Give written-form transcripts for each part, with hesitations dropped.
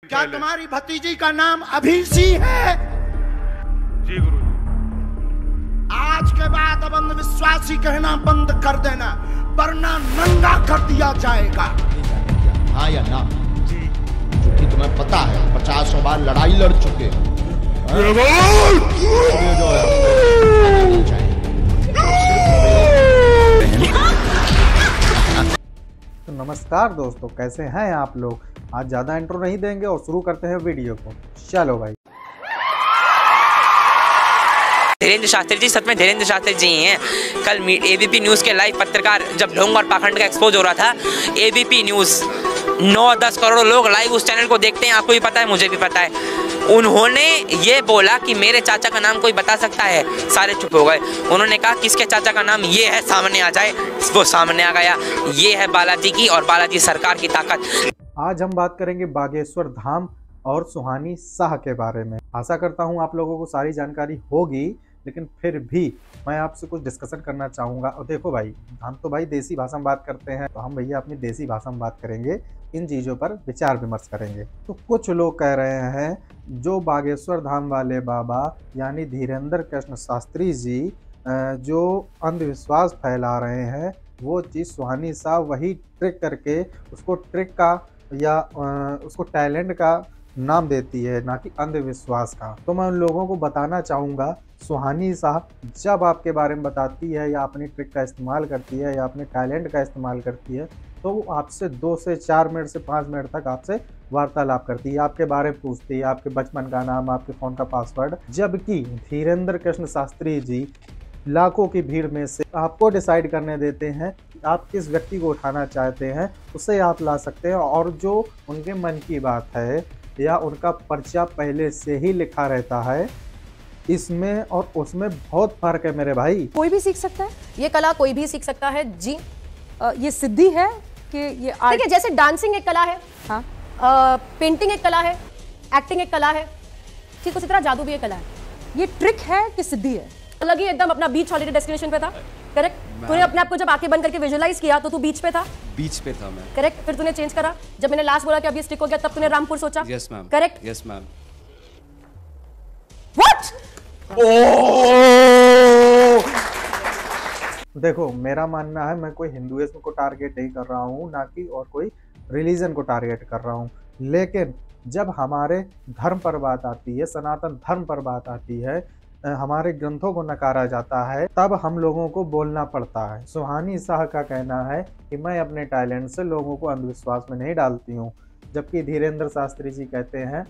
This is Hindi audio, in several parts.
क्या तुम्हारी भतीजी का नाम अभिषी है? जी गुरु जी। आज के बाद अब अंधविश्वासी कहना बंद कर देना, वरना नंगा कर दिया जाएगा। हाँ या ना? जी। क्योंकि तुम्हें पता है 50 बार लड़ाई लड़ चुके हो। ये जो है तो नमस्कार दोस्तों, कैसे हैं आप लोग। आज ज़्यादा इंट्रो नहीं देंगे और शुरू करते हैं वीडियो को। चलो भाई। धीरेन्द्र शास्त्री जी, सच में धीरेन्द्र शास्त्री जी ही हैं। कल एबीपी न्यूज़ के लाइव पत्रकार जब ढोंग और पाखंड का एक्सपोज हो रहा था, एबीपी न्यूज़ 9-10 करोड़ लोग लाइव उस चैनल को देखते हैं, आपको भी पता है, मुझे भी पता है। उन्होंने ये बोला कि मेरे चाचा का नाम कोई बता सकता है, सारे चुप हो गए। उन्होंने कहा किसके चाचा का नाम ये है, सामने आ जाए। वो सामने आ गया। ये है बालाजी की और बालाजी सरकार की ताकत। आज हम बात करेंगे बागेश्वर धाम और सुहानी शाह के बारे में। आशा करता हूँ आप लोगों को सारी जानकारी होगी, लेकिन फिर भी मैं आपसे कुछ डिस्कशन करना चाहूँगा। और देखो भाई, हम तो भाई देसी भाषा में बात करते हैं, तो हम भैया अपनी देसी भाषा में बात करेंगे, इन चीज़ों पर विचार विमर्श करेंगे। तो कुछ लोग कह रहे हैं जो बागेश्वर धाम वाले बाबा यानी धीरेन्द्र कृष्ण शास्त्री जी जो अंधविश्वास फैला रहे हैं, वो चीज़ सुहानी शाह वही ट्रिक करके उसको ट्रिक का या उसको टैलेंट का नाम देती है, ना कि अंधविश्वास का। तो मैं उन लोगों को बताना चाहूँगा, सुहानी शाह जब आपके बारे में बताती है या अपनी ट्रिक का इस्तेमाल करती है या अपने टैलेंट का इस्तेमाल करती है, तो वो आपसे 2 से 4 मिनट से 5 मिनट तक आपसे वार्तालाप करती है, आपके बारे में पूछती है, आपके बचपन का नाम, आपके फ़ोन का पासवर्ड। जबकि धीरेन्द्र कृष्ण शास्त्री जी लाखों की भीड़ में से आपको डिसाइड करने देते हैं कि आप किस व्यक्ति को उठाना चाहते हैं, उसे आप ला सकते हैं। और जो उनके मन की बात है या उनका पर्चा पहले से ही लिखा रहता है, इसमें और उसमें बहुत फर्क है मेरे भाई। कोई भी सीख सकता है, ये कला कोई भी सीख सकता है जी। ये सिद्धि है कि ये आर्ट, जैसे डांसिंग एक कला है, हाँ, पेंटिंग एक कला है, एक्टिंग एक कला है, ठीक उसी तरह जादू भी एक कला है। ये ट्रिक है कि सिद्धि है। अलग ही एकदम अपना बीच हॉलिडे डेस्टिनेशन पे था, करेक्ट। तूने अपने आप को जब आंखें बंद करके विजुअलाइज किया तो तू बीच पे था। बीच पे था मैं, करेक्ट। फिर तूने चेंज करा, जब मैंने लास्ट बोला कि अब ये स्टिक हो गया, तब तूने रामपुर सोचा। Yes ma'am, correct. Yes ma'am. What? देखो, मेरा मानना है, मैं कोई हिंदुइज्म को टारगेट नहीं कर रहा हूँ, ना कि और कोई रिलीजन को टारगेट कर रहा हूँ। लेकिन जब हमारे धर्म पर बात आती है, सनातन धर्म पर बात आती है, हमारे ग्रंथों को नकारा जाता है, तब हम लोगों को बोलना पड़ता है। सुहानी शाह का कहना है कि मैं अपने टैलेंट से लोगों को अंधविश्वास में नहीं डालती हूँ, जबकि धीरेन्द्र शास्त्री जी कहते हैं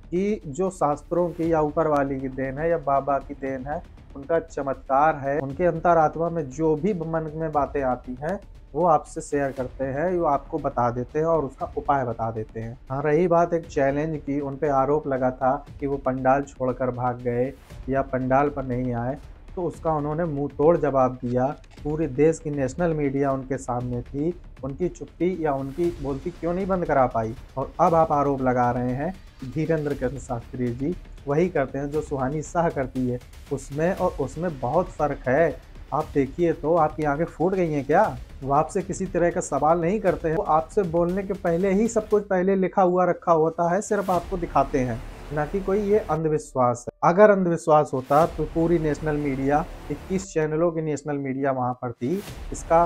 कि जो शास्त्रों की या ऊपर वाली की देन है या बाबा की देन है, उनका चमत्कार है, उनके अंतरात्मा में जो भी मन में बातें आती हैं वो आपसे शेयर करते हैं, वो आपको बता देते हैं और उसका उपाय बता देते हैं। हाँ, रही बात एक चैलेंज की, उन पे आरोप लगा था कि वो पंडाल छोड़कर भाग गए या पंडाल पर नहीं आए, तो उसका उन्होंने मुंह तोड़ जवाब दिया। पूरे देश की नेशनल मीडिया उनके सामने थी, उनकी चुप्पी या उनकी बोलती क्यों नहीं बंद करा पाई। और अब आप आरोप लगा रहे हैं धीरेन्द्र कृष्ण शास्त्री जी वही करते हैं जो सुहानी शाह करती है। उसमें और उसमें बहुत फ़र्क है। आप देखिए तो आपकी आंखें फूट गई हैं क्या? वो आपसे किसी तरह का सवाल नहीं करते हैं, वो आपसे बोलने के पहले ही सब कुछ पहले लिखा हुआ रखा होता है, सिर्फ आपको दिखाते हैं, ना कि कोई ये अंधविश्वास है। अगर अंधविश्वास होता तो पूरी नेशनल मीडिया, 21 चैनलों की नेशनल मीडिया वहाँ पर थी, इसका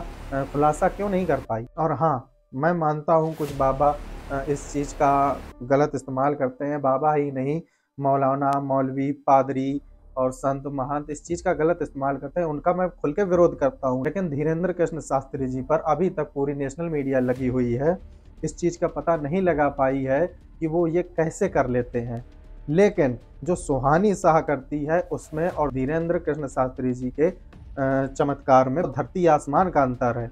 खुलासा क्यों नहीं कर पाई। और हाँ, मैं मानता हूँ कुछ बाबा इस चीज़ का गलत इस्तेमाल करते हैं। बाबा ही नहीं, मौलाना, मौलवी, पादरी और संत महंत इस चीज़ का गलत इस्तेमाल करते हैं, उनका मैं खुल के विरोध करता हूँ। लेकिन धीरेन्द्र कृष्ण शास्त्री जी पर अभी तक पूरी नेशनल मीडिया लगी हुई है, इस चीज़ का पता नहीं लगा पाई है कि वो ये कैसे कर लेते हैं। लेकिन जो सुहानी शाह करती है उसमें और धीरेन्द्र कृष्ण शास्त्री जी के चमत्कार में धरती आसमान का अंतर है।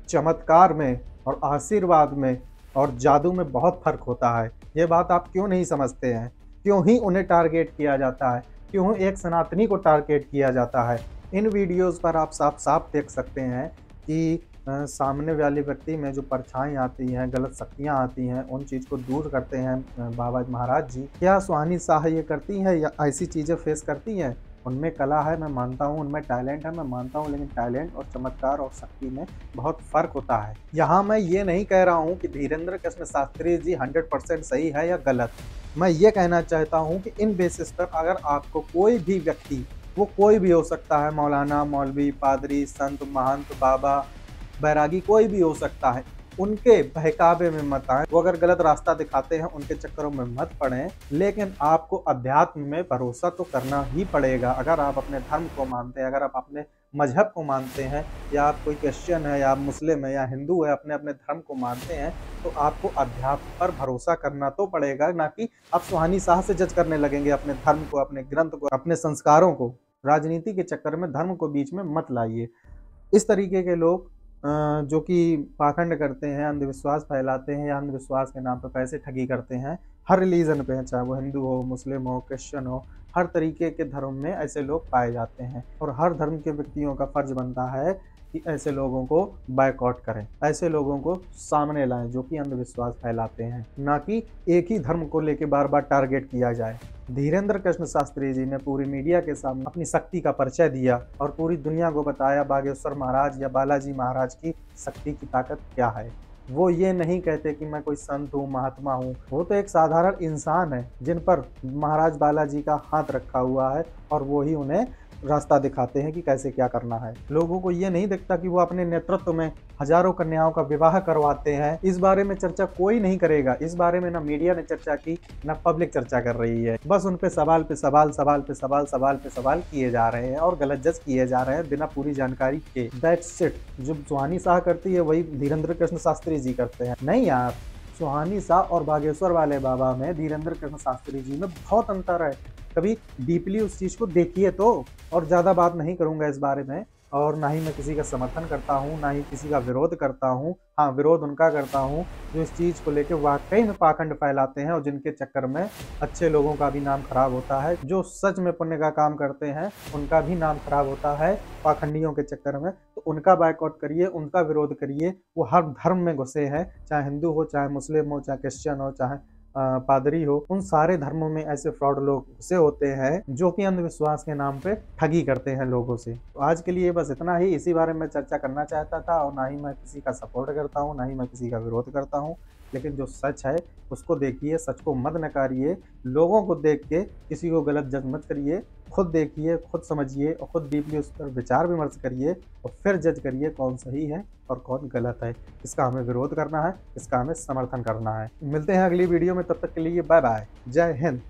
चमत्कार में और आशीर्वाद में और जादू में बहुत फर्क होता है। ये बात आप क्यों नहीं समझते हैं? क्यों ही उन्हें टारगेट किया जाता है? क्यों एक सनातनी को टारगेट किया जाता है? इन वीडियोस पर आप साफ साफ देख सकते हैं कि सामने वाले व्यक्ति में जो परछाई आती हैं, गलत शक्तियाँ आती हैं, उन चीज़ को दूर करते हैं बाबा महाराज जी। क्या सुहानी शाह ये करती है या ऐसी चीज़ें फेस करती हैं? उनमें कला है मैं मानता हूँ, उनमें टैलेंट है मैं मानता हूँ, लेकिन टैलेंट और चमत्कार और शक्ति में बहुत फर्क होता है। यहाँ मैं ये नहीं कह रहा हूँ कि धीरेन्द्र कृष्ण शास्त्री जी 100% सही है या गलत। मैं ये कहना चाहता हूँ कि इन बेसिस पर अगर आपको कोई भी व्यक्ति, वो कोई भी हो सकता है, मौलाना, मौलवी, पादरी, संत, महंत, बाबा, बैरागी, कोई भी हो सकता है, उनके बहकावे में मत आए। वो अगर गलत रास्ता दिखाते हैं उनके चक्करों में मत पड़ें, लेकिन आपको अध्यात्म में भरोसा तो करना ही पड़ेगा। अगर आप अपने धर्म को मानते हैं, अगर आप अपने मजहब को मानते हैं, या आप कोई क्रिश्चियन है या मुस्लिम है या हिंदू है, अपने अपने धर्म को मानते हैं, तो आपको अध्यात्म पर भरोसा करना तो पड़ेगा, ना कि आप सुहानी शाह से जज करने लगेंगे अपने धर्म को, अपने ग्रंथ को, अपने संस्कारों को। राजनीति के चक्कर में धर्म को बीच में मत लाइए। इस तरीके के लोग जो कि पाखंड करते हैं, अंधविश्वास फैलाते हैं या अंधविश्वास के नाम पर पैसे ठगी करते हैं, हर रिलीजन पे, चाहे वो हिंदू हो, मुस्लिम हो, क्रिश्चियन हो, हर तरीके के धर्म में ऐसे लोग पाए जाते हैं। और हर धर्म के व्यक्तियों का फर्ज बनता है कि ऐसे लोगों को बायकॉट करें, ऐसे लोगों को सामने लाएं जो कि अंधविश्वास फैलाते हैं, ना कि एक ही धर्म को लेकर बार बार टारगेट किया जाए। धीरेन्द्र कृष्ण शास्त्री जी ने पूरी मीडिया के सामने अपनी शक्ति का परिचय दिया और पूरी दुनिया को बताया बागेश्वर महाराज या बालाजी महाराज की शक्ति की ताकत क्या है। वो ये नहीं कहते कि मैं कोई संत हूँ, महात्मा हूँ, वो तो एक साधारण इंसान है जिन पर महाराज बालाजी का हाथ रखा हुआ है और वो ही उन्हें रास्ता दिखाते हैं कि कैसे क्या करना है। लोगों को ये नहीं दिखता कि वो अपने नेतृत्व में हजारों कन्याओं का विवाह करवाते हैं। इस बारे में चर्चा कोई नहीं करेगा। इस बारे में ना मीडिया ने चर्चा की, ना पब्लिक चर्चा कर रही है। बस उन पे सवाल पे सवाल, सवाल पे सवाल, सवाल पे सवाल किए जा रहे हैं और गलत जज किए जा रहे हैं बिना पूरी जानकारी के। That's it. जो सुहानी शाह करती है वही धीरेन्द्र कृष्ण शास्त्री जी करते हैं। नहीं यार, सुहानी शाह और बागेश्वर वाले बाबा में धीरेन्द्र कृष्ण शास्त्री जी में बहुत अंतर है। कभी डीपली उस चीज़ को देखिए तो। और ज़्यादा बात नहीं करूँगा इस बारे में, और ना ही मैं किसी का समर्थन करता हूँ, ना ही किसी का विरोध करता हूँ। हाँ, विरोध उनका करता हूँ जो इस चीज़ को लेकर वाकई में पाखंड फैलाते हैं और जिनके चक्कर में अच्छे लोगों का भी नाम खराब होता है। जो सच में पुण्य का काम करते हैं उनका भी नाम खराब होता है पाखंडियों के चक्कर में। तो उनका बायकॉट करिए, उनका विरोध करिए। वो हर धर्म में घुसे हैं, चाहे हिंदू हो, चाहे मुस्लिम हो, चाहे क्रिश्चियन हो, चाहे पादरी हो। उन सारे धर्मों में ऐसे फ्रॉड लोग घुसे होते हैं जो कि अंधविश्वास के नाम पे ठगी करते हैं लोगों से। तो आज के लिए बस इतना ही। इसी बारे में चर्चा करना चाहता था। और ना ही मैं किसी का सपोर्ट करता हूँ, ना ही मैं किसी का विरोध करता हूँ, लेकिन जो सच है उसको देखिए, सच को मत नकारिए। लोगों को देख के किसी को गलत जज मत करिए। खुद देखिए, खुद समझिए और खुद डीपली उस पर विचार विमर्श करिए और फिर जज करिए कौन सही है और कौन गलत है। इसका हमें विरोध करना है, इसका हमें समर्थन करना है। मिलते हैं अगली वीडियो में, तब तक के लिए बाय बाय। जय हिंद।